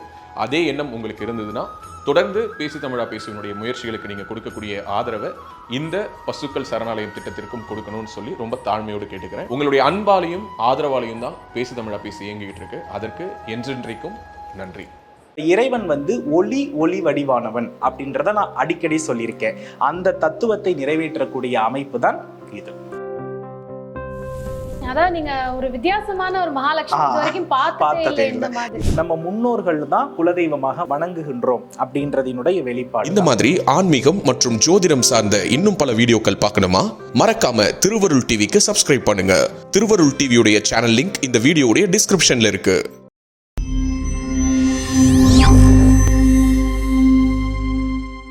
அதே எண்ணம் உங்களுக்கு இருந்ததுன்னா தொடர்ந்து பேசு தமிழா பேசுவனுடைய முயற்சிகளுக்கு நீங்கள் கொடுக்கக்கூடிய ஆதரவை இந்த பசுக்கள் சரணாலயம் திட்டத்திற்கும் கொடுக்கணும்னு சொல்லி ரொம்ப தாழ்மையோடு கேட்டுக்கிறேன். உங்களுடைய அன்பாலையும் ஆதரவாலையும் தான் பேசு தமிழா பேசி இயங்கிட்டு இருக்கு. அதற்கு என்றென்றைக்கும் நன்றி. இறைவன் ஒளி வடிவானவன் அப்படின்றத நான் அடிக்கடி சொல்லியிருக்கேன். அந்த தத்துவத்தை நிறைவேற்றக்கூடிய அமைப்பு தான் இது. அதான் நீங்க ஒரு வித்தியாசமான ஒரு மகாலட்சுமி வரைக்கும் பார்த்ததே இந்த மாதிரி. நம்ம முன்னோர்கள் தான் குலதெய்வமாக வணங்குகின்றோம் அப்படின்றதினுடைய வெளிப்பாடு. இந்த மாதிரி ஆன்மீகம் மற்றும் ஜோதிடம் சார்ந்த இன்னும் பல வீடியோக்கள் பார்க்கணுமா? மறக்காம திருவருள் டிவிக்கு சப்ஸ்கிரைப் பண்ணுங்க. திருவருள் டிவியுடைய சேனல் லிங்க் இந்த வீடியோடைய டிஸ்கிரிப்ஷன்ல இருக்கு.